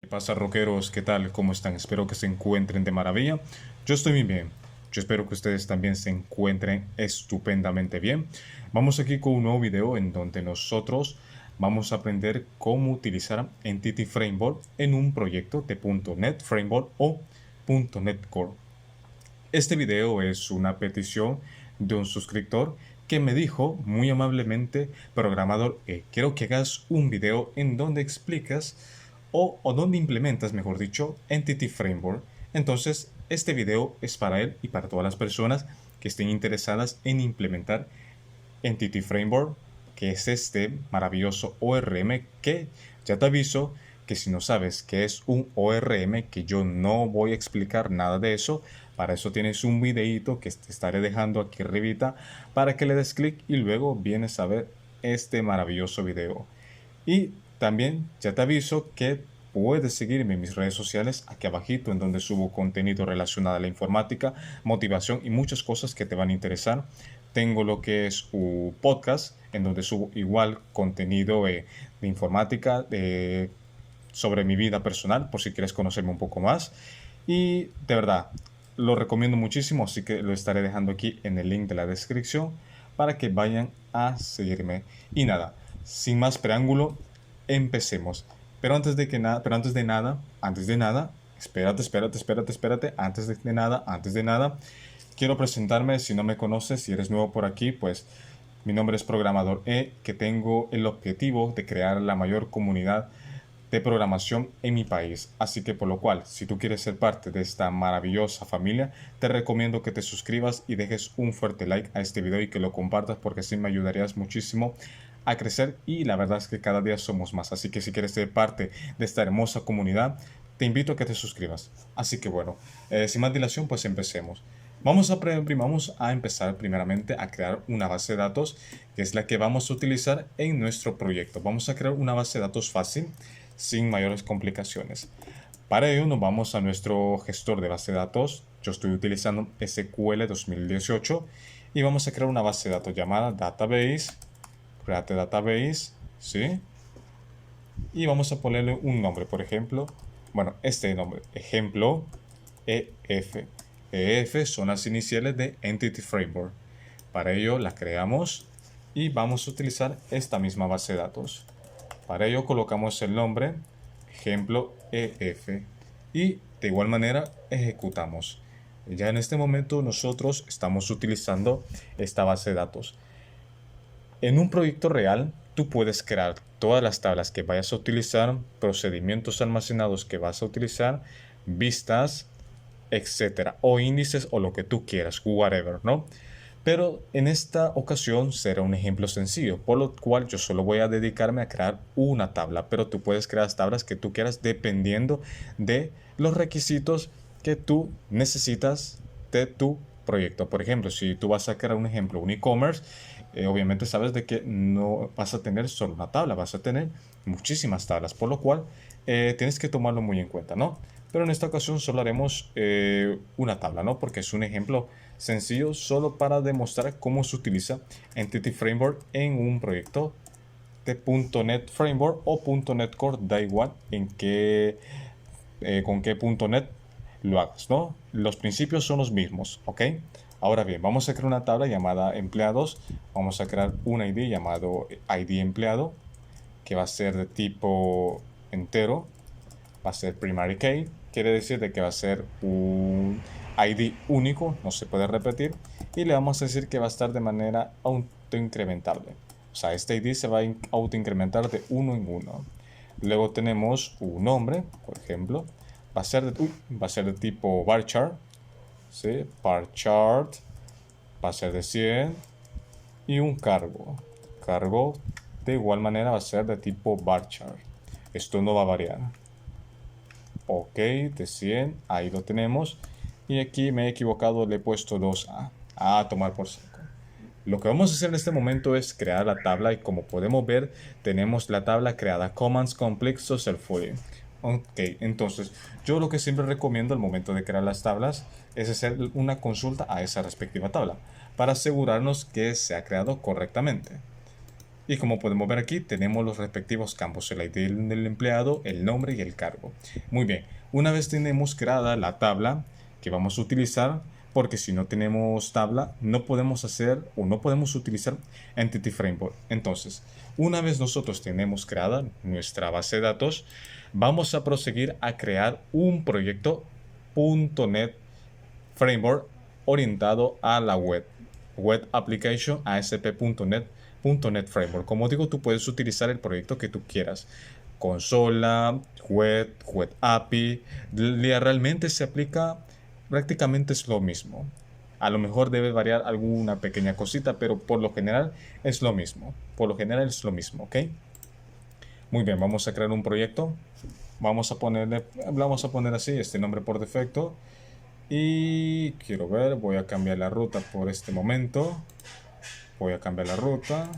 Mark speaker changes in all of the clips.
Speaker 1: ¿Qué pasa, rockeros? ¿Qué tal? ¿Cómo están? Espero que se encuentren de maravilla. Yo estoy muy bien. Yo espero que ustedes también se encuentren estupendamente bien. Vamos aquí con un nuevo video en donde nosotros vamos a aprender cómo utilizar Entity Framework en un proyecto de .NET Framework o .NET Core. Este video es una petición de un suscriptor que me dijo muy amablemente: programador, quiero que hagas un video en donde explicas o donde implementas, mejor dicho, Entity Framework. Entonces, este video es para él y para todas las personas que estén interesadas en implementar Entity Framework, que es este maravilloso ORM que ya te aviso que si no sabes qué es un ORM, que yo no voy a explicar nada de eso, para eso tienes un videito que te estaré dejando aquí arribita para que le des clic y luego vienes a ver este maravilloso video. Y también ya te aviso que puedes seguirme en mis redes sociales aquí abajito, en donde subo contenido relacionado a la informática, motivación y muchas cosas que te van a interesar. Tengo lo que es un podcast en donde subo igual contenido de informática, sobre mi vida personal, por si quieres conocerme un poco más. Y de verdad, lo recomiendo muchísimo, así que lo estaré dejando aquí en el link de la descripción para que vayan a seguirme. Y nada, sin más preámbulo, empecemos. Pero antes de nada, espérate, antes de nada, quiero presentarme. Si no me conoces, si eres nuevo por aquí, pues mi nombre es Programador que tengo el objetivo de crear la mayor comunidad de programación en mi país. Así que por lo cual, si tú quieres ser parte de esta maravillosa familia, te recomiendo que te suscribas y dejes un fuerte like a este video y que lo compartas, porque así me ayudarías muchísimo a crecer, y la verdad es que cada día somos más. Así que si quieres ser parte de esta hermosa comunidad, te invito a que te suscribas. Así que bueno, sin más dilación, pues empecemos. Vamos a empezar primeramente a crear una base de datos, que es la que vamos a utilizar en nuestro proyecto. Vamos a crear una base de datos fácil, sin mayores complicaciones. Para ello nos vamos a nuestro gestor de base de datos. Yo estoy utilizando SQL 2018 y vamos a crear una base de datos llamada database, create database, ¿sí? Y vamos a ponerle un nombre, por ejemplo, bueno, este nombre, ejemplo EF. EF son las iniciales de Entity Framework. Para ello la creamos y vamos a utilizar esta misma base de datos. Para ello colocamos el nombre, ejemplo EF, y de igual manera ejecutamos. Ya en este momento nosotros estamos utilizando esta base de datos. En un proyecto real, tú puedes crear todas las tablas que vayas a utilizar, procedimientos almacenados que vas a utilizar, vistas, etcétera, o índices o lo que tú quieras, whatever, ¿no? Pero en esta ocasión será un ejemplo sencillo, por lo cual yo solo voy a dedicarme a crear una tabla, pero tú puedes crear las tablas que tú quieras dependiendo de los requisitos que tú necesitas de tu proyecto. Por ejemplo, si tú vas a crear un ejemplo, un e-commerce, obviamente sabes de que no vas a tener solo una tabla, vas a tener muchísimas tablas, por lo cual tienes que tomarlo muy en cuenta, ¿no? Pero en esta ocasión solo haremos una tabla, ¿no? Porque es un ejemplo sencillo solo para demostrar cómo se utiliza Entity Framework en un proyecto de .NET Framework o .NET Core, da igual en qué, con qué .NET lo hagas, ¿no? Los principios son los mismos, ¿ok? Ahora bien, vamos a crear una tabla llamada empleados. Vamos a crear un ID llamado ID empleado, que va a ser de tipo entero. Va a ser primary key, quiere decir de que va a ser un ID único, no se puede repetir, y le vamos a decir que va a estar de manera autoincrementable. O sea, este ID se va a autoincrementar de uno en uno. Luego tenemos un nombre, por ejemplo, va a ser de tipo varchar, ¿sí? Varchar va a ser de 100, y un cargo de igual manera va a ser de tipo varchar. Esto no va a variar. Ok, de 100, ahí lo tenemos. Y aquí me he equivocado, le he puesto 2A. A tomar por saco. Lo que vamos a hacer en este momento es crear la tabla, y como podemos ver, tenemos la tabla creada, commands complete successfully. Ok, entonces yo lo que siempre recomiendo al momento de crear las tablas es hacer una consulta a esa respectiva tabla para asegurarnos que se ha creado correctamente. Y como podemos ver aquí, tenemos los respectivos campos, el ID del empleado, el nombre y el cargo. Muy bien, una vez tenemos creada la tabla que vamos a utilizar, porque si no tenemos tabla, no podemos hacer o no podemos utilizar Entity Framework. Entonces, una vez nosotros tenemos creada nuestra base de datos, vamos a proseguir a crear un proyecto .NET Framework orientado a la Web Application ASP.NET Framework. Como digo, tú puedes utilizar el proyecto que tú quieras. Consola, web API, realmente se aplica, prácticamente es lo mismo. A lo mejor debe variar alguna pequeña cosita, pero por lo general es lo mismo. Por lo general es lo mismo, ¿ok? Muy bien, vamos a crear un proyecto. Vamos a poner así este nombre por defecto. Y quiero ver, voy a cambiar la ruta por este momento. Voy a cambiar la ruta.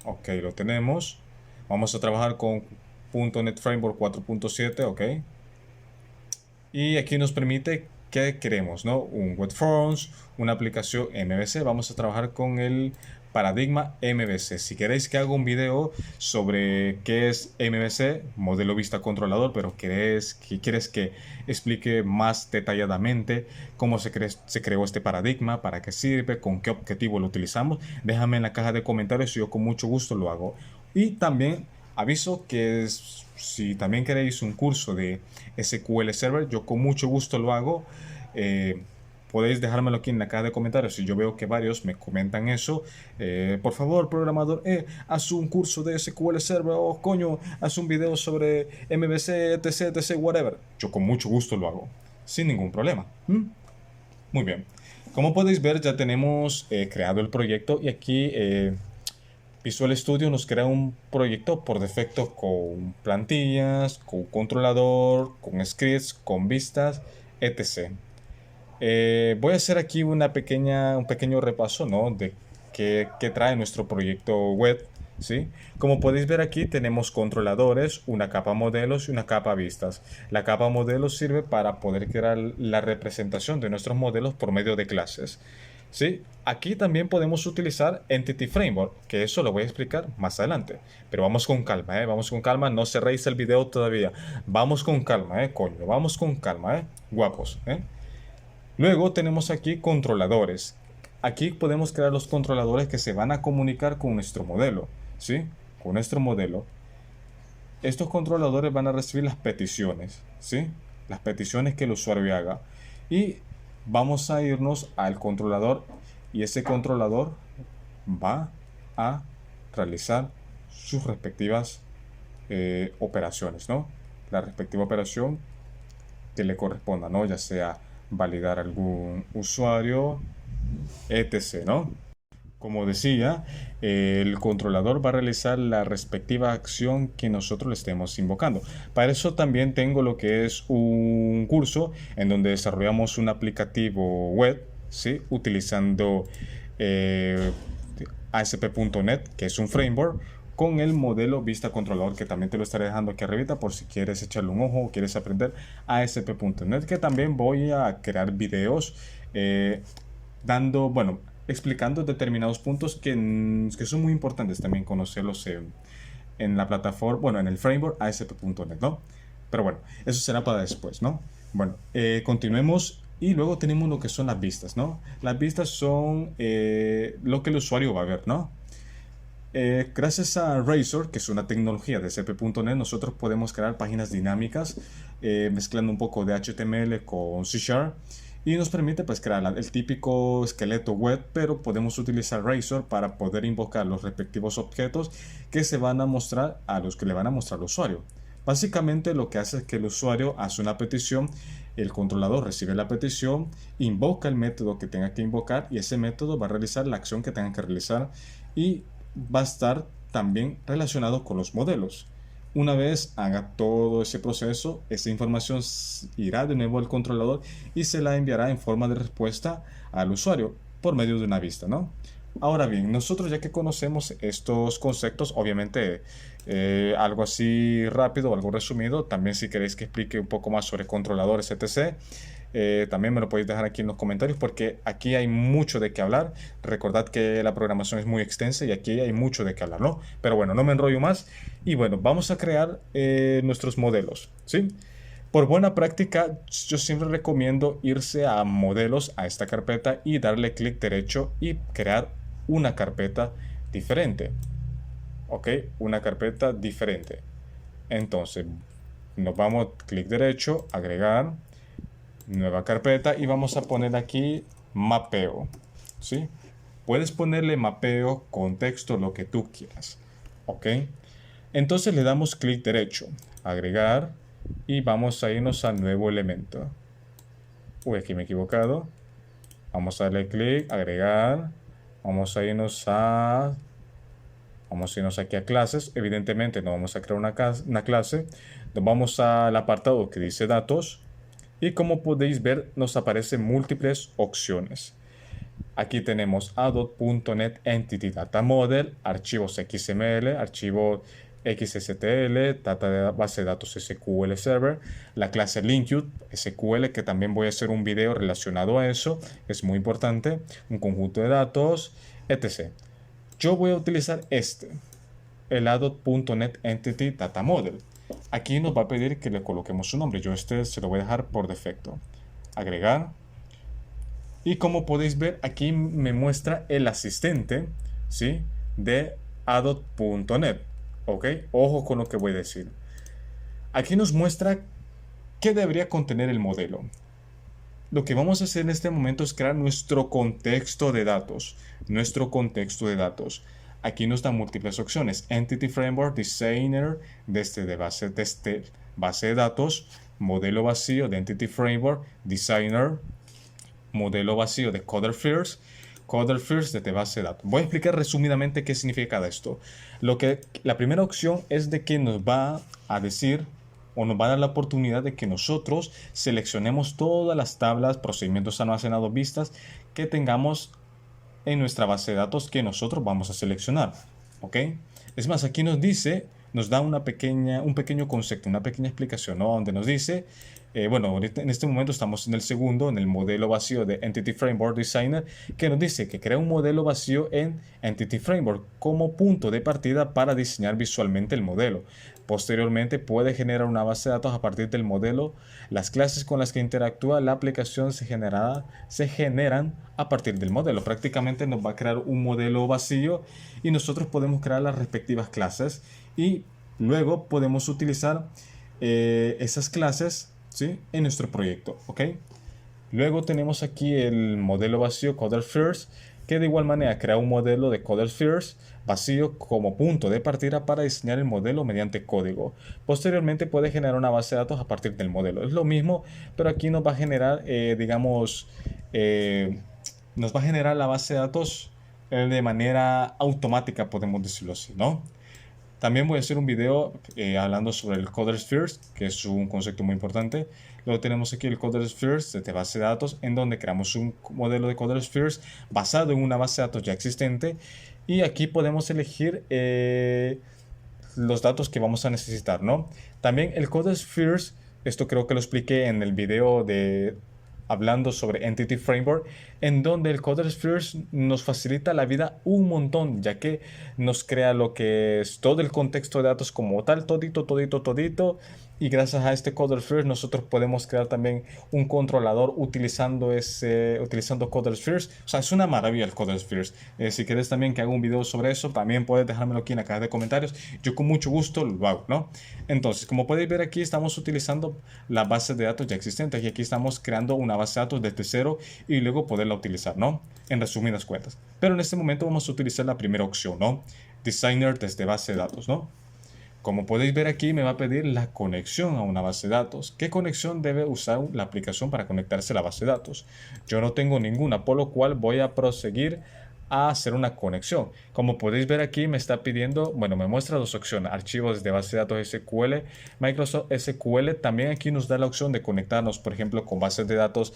Speaker 1: Ok, lo tenemos. Vamos a trabajar con .NET Framework 4.7, ok. Y aquí nos permite que queremos, ¿no? Un web forms, una aplicación MVC. Vamos a trabajar con el paradigma MVC. Si queréis que haga un video sobre qué es MVC, modelo vista controlador, pero quieres que explique más detalladamente cómo se creó este paradigma, para qué sirve, con qué objetivo lo utilizamos, déjame en la caja de comentarios y yo con mucho gusto lo hago. Y también aviso que si también queréis un curso de SQL Server, yo con mucho gusto lo hago. Podéis dejármelo aquí en la caja de comentarios. Si yo veo que varios me comentan eso, por favor, programador, haz un curso de SQL Server, o coño, haz un video sobre MVC, etc, whatever. Yo con mucho gusto lo hago, sin ningún problema. Muy bien. Como podéis ver, ya tenemos creado el proyecto y aquí Visual Studio nos crea un proyecto por defecto con plantillas, con controlador, con scripts, con vistas, etc. Voy a hacer aquí un pequeño repaso, ¿no? De qué trae nuestro proyecto web, ¿sí? Como podéis ver aquí tenemos controladores, una capa modelos y una capa vistas. La capa modelos sirve para poder crear la representación de nuestros modelos por medio de clases, ¿sí? Aquí también podemos utilizar Entity Framework, que eso lo voy a explicar más adelante. Pero vamos con calma, vamos con calma, no cerréis el video todavía. Vamos con calma, coño, vamos con calma, guapos, Luego tenemos aquí controladores. Aquí podemos crear los controladores que se van a comunicar con nuestro modelo, ¿sí? Con nuestro modelo. Estos controladores van a recibir las peticiones, ¿sí? Las peticiones que el usuario haga. Y vamos a irnos al controlador y ese controlador va a realizar sus respectivas operaciones, ¿no? La respectiva operación que le corresponda, ¿no? Ya sea validar algún usuario, etc., ¿no? Como decía, el controlador va a realizar la respectiva acción que nosotros le estemos invocando. Para eso también tengo lo que es un curso en donde desarrollamos un aplicativo web, ¿sí? Utilizando ASP.NET, que es un framework, con el modelo vista controlador, que también te lo estaré dejando aquí arribita por si quieres echarle un ojo o quieres aprender ASP.NET, que también voy a crear videos explicando determinados puntos que son muy importantes también conocerlos en la plataforma, bueno, en el framework ASP.NET, ¿no? Pero bueno, eso será para después, ¿no? Bueno, continuemos. Y luego tenemos lo que son las vistas, ¿no? Las vistas son lo que el usuario va a ver, ¿no? Gracias a Razor, que es una tecnología de ASP.NET, nosotros podemos crear páginas dinámicas mezclando un poco de HTML con C# y nos permite pues crear el típico esqueleto web, pero podemos utilizar Razor para poder invocar los respectivos objetos que se van a mostrar a los que le van a mostrar al usuario. Básicamente lo que hace es que el usuario hace una petición, el controlador recibe la petición, invoca el método que tenga que invocar y ese método va a realizar la acción que tenga que realizar y va a estar también relacionado con los modelos. Una vez haga todo ese proceso, esa información irá de nuevo al controlador y se la enviará en forma de respuesta al usuario por medio de una vista, ¿no? Ahora bien, nosotros ya que conocemos estos conceptos, obviamente algo así rápido, algo resumido, también si queréis que explique un poco más sobre controladores, etc., también me lo podéis dejar aquí en los comentarios porque aquí hay mucho de qué hablar. Recordad que la programación es muy extensa y aquí hay mucho de qué hablar, ¿no? Pero bueno, no me enrollo más y bueno, vamos a crear nuestros modelos, ¿sí? Por buena práctica, yo siempre recomiendo irse a modelos, a esta carpeta y darle clic derecho y crear una carpeta diferente. ¿Ok? Una carpeta diferente. Entonces, nos vamos, clic derecho, agregar, nueva carpeta y vamos a poner aquí mapeo. ¿Sí? Puedes ponerle mapeo, contexto, lo que tú quieras. ¿Ok? Entonces le damos clic derecho, agregar y vamos a irnos al nuevo elemento. Uy, aquí me he equivocado. Vamos a darle clic, agregar. Vamos a irnos aquí a clases. Evidentemente no vamos a crear una clase. Nos vamos al apartado que dice datos. Y como podéis ver, nos aparecen múltiples opciones. Aquí tenemos ADOT.NET Entity Data Model, archivos XML, archivo XSTL, base de datos SQL Server, la clase LinkUt SQL, que también voy a hacer un video relacionado a eso, es muy importante, un conjunto de datos, etc. Yo voy a utilizar el ADOT.NET Entity Data Model. Aquí nos va a pedir que le coloquemos su nombre. Yo se lo voy a dejar por defecto. Agregar. Y como podéis ver, aquí me muestra el asistente, ¿sí? De ADOT.NET. ¿Ok? Ojo con lo que voy a decir. Aquí nos muestra qué debería contener el modelo. Lo que vamos a hacer en este momento es crear nuestro contexto de datos. Nuestro contexto de datos. Aquí nos da múltiples opciones. Entity Framework, Designer, desde base de datos, modelo vacío de Entity Framework, Designer, modelo vacío de Coder First desde base de datos. Voy a explicar resumidamente qué significa esto. La primera opción es de que nos va a decir o nos va a dar la oportunidad de que nosotros seleccionemos todas las tablas, procedimientos almacenados, vistas que tengamos en nuestra base de datos que nosotros vamos a seleccionar. ¿Ok? Es más, aquí nos da un pequeño concepto, una pequeña explicación, ¿no? Donde nos dice, bueno, ahorita en este momento estamos en el segundo, en el modelo vacío de Entity Framework Designer, que nos dice que crea un modelo vacío en Entity Framework como punto de partida para diseñar visualmente el modelo. Posteriormente puede generar una base de datos a partir del modelo. Las clases con las que interactúa la aplicación se generan a partir del modelo. Prácticamente nos va a crear un modelo vacío y nosotros podemos crear las respectivas clases y luego podemos utilizar esas clases, ¿sí? En nuestro proyecto. ¿Ok? Luego tenemos aquí el modelo vacío Coder First, que de igual manera crea un modelo de Coder First vacío como punto de partida para diseñar el modelo mediante código. Posteriormente puede generar una base de datos a partir del modelo. Es lo mismo, pero aquí nos va a generar, nos va a generar la base de datos de manera automática, podemos decirlo así, ¿no? También voy a hacer un video hablando sobre el Coder First, que es un concepto muy importante. Luego tenemos aquí el Coder First de base de datos, en donde creamos un modelo de Coder First basado en una base de datos ya existente. Y aquí podemos elegir los datos que vamos a necesitar, ¿no? También el Coder First, esto creo que lo expliqué en el video hablando sobre Entity Framework, en donde el Coder First nos facilita la vida un montón, ya que nos crea lo que es todo el contexto de datos como tal, todito, y gracias a este Coder First nosotros podemos crear también un controlador utilizando Coder First. O sea, es una maravilla el Coder First. Si quieres también que haga un video sobre eso, también puedes dejármelo aquí en la caja de comentarios. Yo con mucho gusto lo hago, ¿no? Entonces, como podéis ver aquí, estamos utilizando la base de datos ya existente y aquí estamos creando una base de datos desde cero y luego poderla utilizar, ¿no? En resumidas cuentas. Pero en este momento vamos a utilizar la primera opción, ¿no? Designer desde base de datos, ¿no? Como podéis ver aquí me va a pedir la conexión a una base de datos. ¿Qué conexión debe usar la aplicación para conectarse a la base de datos? Yo no tengo ninguna, por lo cual voy a proseguir a hacer una conexión. Como podéis ver aquí me está pidiendo, bueno, me muestra dos opciones, archivos de base de datos SQL, Microsoft SQL. También aquí nos da la opción de conectarnos, por ejemplo, con bases de datos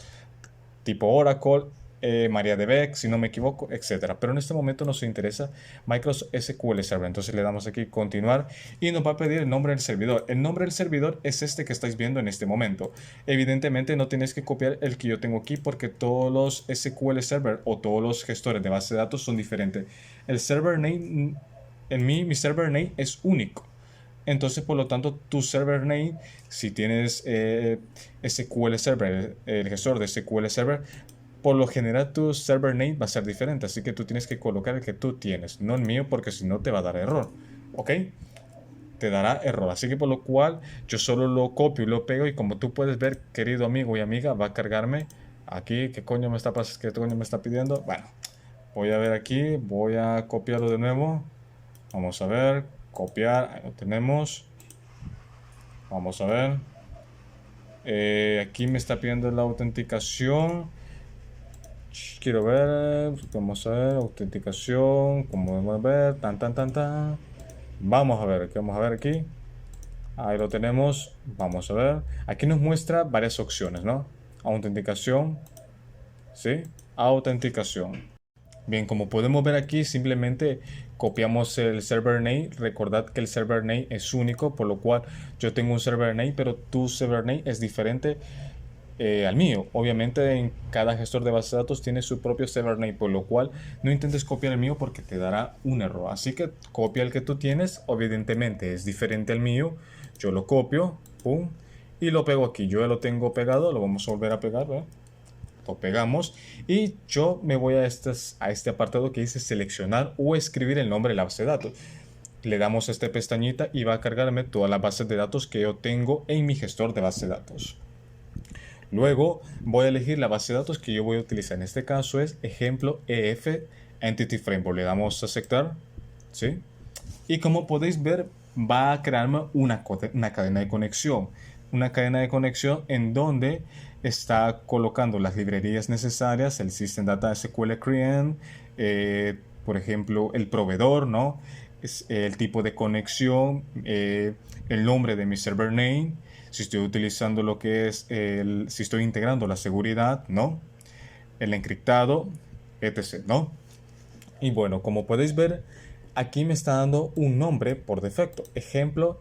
Speaker 1: tipo Oracle, MariaDB, si no me equivoco, etcétera. Pero en este momento nos interesa Microsoft SQL Server. Entonces le damos aquí continuar y nos va a pedir el nombre del servidor. El nombre del servidor es este que estáis viendo en este momento. Evidentemente no tenéis que copiar el que yo tengo aquí porque todos los SQL Server o todos los gestores de base de datos son diferentes. El server name, mi server name es único. Entonces, por lo tanto, tu server name, si tienes SQL Server, el gestor de SQL Server, por lo general tu server name va a ser diferente. Así que tú tienes que colocar el que tú tienes, no el mío, porque si no te va a dar error. ¿Ok? Te dará error. Así que por lo cual yo solo lo copio y lo pego. Y como tú puedes ver, querido amigo y amiga, va a cargarme aquí. ¿Qué coño me está pasando? ¿Qué coño me está pidiendo? Bueno, voy a ver aquí. Voy a copiarlo de nuevo. Vamos a ver. Copiar. Ahí lo tenemos. Vamos a ver. Aquí me está pidiendo la autenticación. Quiero ver. Vamos a ver. Autenticación. Como podemos ver. Tan. Vamos a ver. ¿Qué vamos a ver aquí? Ahí lo tenemos. Vamos a ver. Aquí nos muestra varias opciones, ¿no? Autenticación. ¿Sí? Autenticación. Bien, como podemos ver aquí, simplemente copiamos el server name. Recordad que el server name es único, por lo cual yo tengo un server name, pero tu server name es diferente al mío. Obviamente en cada gestor de base de datos tiene su propio server name, por lo cual no intentes copiar el mío porque te dará un error. Así que copia el que tú tienes, evidentemente es diferente al mío. Yo lo copio, pum, y lo pego aquí. Yo ya lo tengo pegado, lo vamos a volver a pegar, ¿verdad? Lo pegamos y yo me voy a este apartado que dice seleccionar o escribir el nombre de la base de datos. Le damos a esta pestañita y va a cargarme todas las bases de datos que yo tengo en mi gestor de base de datos. Luego voy a elegir la base de datos que yo voy a utilizar. En este caso es ejemplo EF Entity Framework. Le damos a aceptar, ¿sí? Y como podéis ver, va a crearme una cadena de conexión. Una cadena de conexión en donde está colocando las librerías necesarias, el System Data SQL Client, por ejemplo, el proveedor, ¿no? Es el tipo de conexión, el nombre de mi server name, si estoy utilizando lo que es si estoy integrando la seguridad, ¿no? El encriptado, etc., ¿no? Y bueno, como podéis ver, aquí me está dando un nombre por defecto. Ejemplo,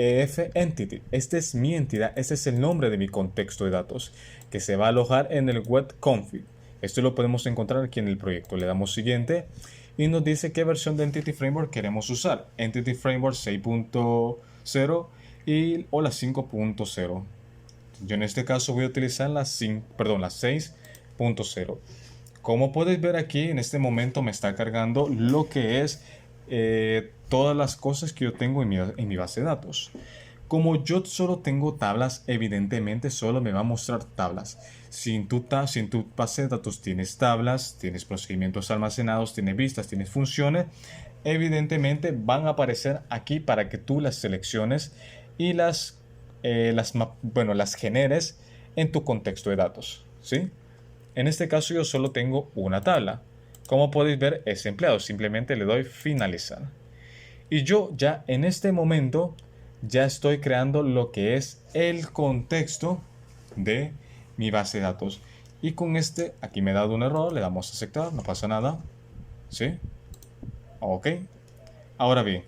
Speaker 1: EF Entity. Esta es mi entidad, este es el nombre de mi contexto de datos que se va a alojar en el web config. Esto lo podemos encontrar aquí en el proyecto. Le damos siguiente y nos dice qué versión de Entity Framework queremos usar. Entity Framework 6.0 o la 5.0. Yo en este caso voy a utilizar la 6.0. Como podéis ver aquí, en este momento me está cargando lo que es todas las cosas que yo tengo en mi base de datos. Como yo solo tengo tablas, evidentemente solo me va a mostrar tablas. Si en tu base de datos tienes tablas, tienes procedimientos almacenados, tienes vistas, tienes funciones, evidentemente van a aparecer aquí para que tú las selecciones y las generes en tu contexto de datos, ¿sí? En este caso yo solo tengo una tabla. Como podéis ver es empleado. Simplemente le doy finalizar. Y yo ya en este momento ya estoy creando lo que es el contexto de mi base de datos. Y con aquí me ha dado un error. Le damos a aceptar. No pasa nada. ¿Sí? Ok. Ahora bien,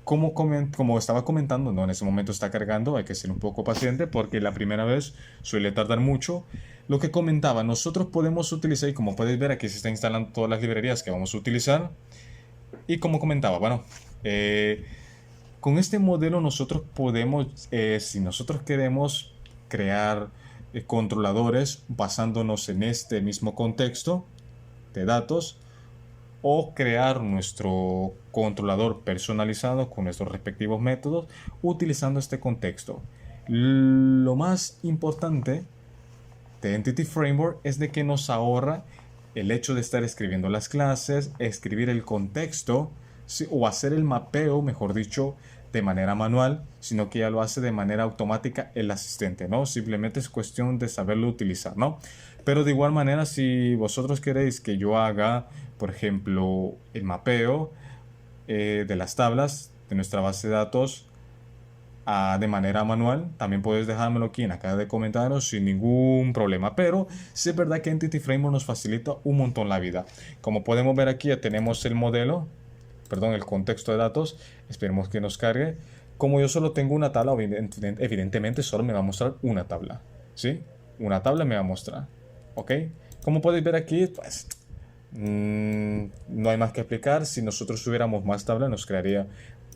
Speaker 1: como estaba comentando, ¿no? En ese momento está cargando, hay que ser un poco paciente porque la primera vez suele tardar mucho. Lo que comentaba, nosotros podemos utilizar, y como podéis ver aquí se está instalando todas las librerías que vamos a utilizar. Y como comentaba, bueno, con este modelo nosotros podemos, si nosotros queremos crear controladores basándonos en este mismo contexto de datos, o crear nuestro controlador personalizado con nuestros respectivos métodos utilizando este contexto. Lo más importante de Entity Framework es de que nos ahorra el hecho de estar escribiendo las clases, escribir el contexto, ¿sí? O hacer el mapeo, mejor dicho, de manera manual, sino que ya lo hace de manera automática el asistente, ¿no? Simplemente es cuestión de saberlo utilizar, ¿no? Pero de igual manera, si vosotros queréis que yo haga, por ejemplo, el mapeo de las tablas de nuestra base de datos, de manera manual, también puedes dejármelo aquí en la caja de comentarios sin ningún problema. Pero sí es verdad que Entity Framework nos facilita un montón la vida. Como podemos ver aquí, ya tenemos el modelo, perdón, el contexto de datos. Esperemos que nos cargue. Como yo solo tengo una tabla, evidentemente solo me va a mostrar una tabla, ¿sí? Una tabla me va a mostrar, ¿ok? Como podéis ver aquí, pues no hay más que explicar. Si nosotros tuviéramos más tablas, nos crearía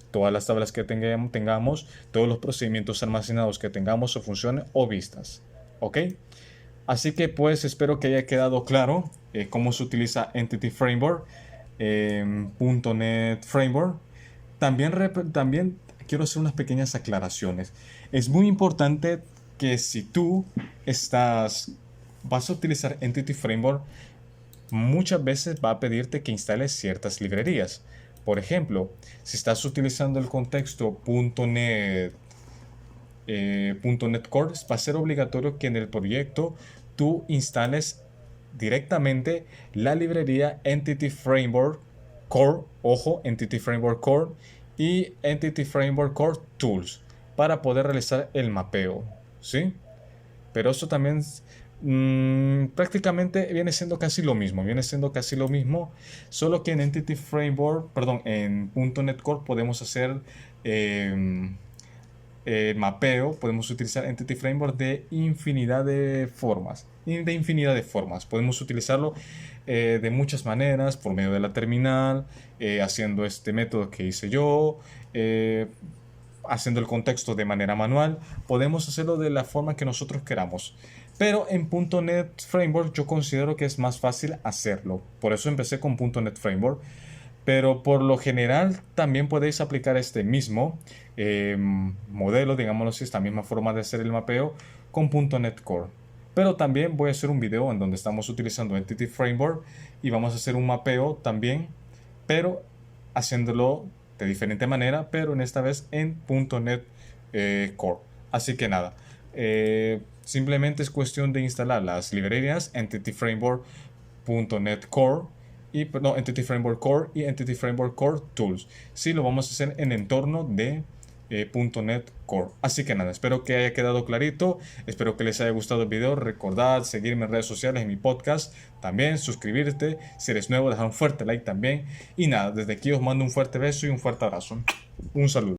Speaker 1: todas las tablas que tengamos, todos los procedimientos almacenados que tengamos o funciones o vistas, ¿ok? Así que pues espero que haya quedado claro cómo se utiliza Entity Framework, .NET Framework. También quiero hacer unas pequeñas aclaraciones. Es muy importante que si tú vas a utilizar Entity Framework, muchas veces va a pedirte que instales ciertas librerías. Por ejemplo, si estás utilizando el contexto .NET, .NET Core, va a ser obligatorio que en el proyecto tú instales directamente la librería Entity Framework Core, ojo, Entity Framework Core y Entity Framework Core Tools para poder realizar el mapeo, ¿sí? Pero eso también prácticamente viene siendo casi lo mismo, solo que en Entity Framework, perdón, en .NET Core podemos hacer mapeo, podemos utilizar Entity Framework de infinidad de formas, podemos utilizarlo de muchas maneras, por medio de la terminal, haciendo este método que hice yo, haciendo el contexto de manera manual. Podemos hacerlo de la forma que nosotros queramos, pero en .NET Framework yo considero que es más fácil hacerlo, por eso empecé con .NET Framework. Pero por lo general también podéis aplicar este mismo modelo, digámoslo así, esta misma forma de hacer el mapeo con .NET Core. Pero también voy a hacer un video en donde estamos utilizando Entity Framework y vamos a hacer un mapeo también, pero haciéndolo de diferente manera, pero en esta vez en .NET Core. Así que nada, simplemente es cuestión de instalar las librerías Entity Framework .NET Core y no, Entity Framework Core y Entity Framework Core Tools. Sí, lo vamos a hacer en entorno de .NET Core. Así que nada, espero que haya quedado clarito, espero que les haya gustado el video. Recordad seguirme en redes sociales, en mi podcast, también suscribirte, si eres nuevo dejar un fuerte like también. Y nada, desde aquí os mando un fuerte beso y un fuerte abrazo. Un saludo.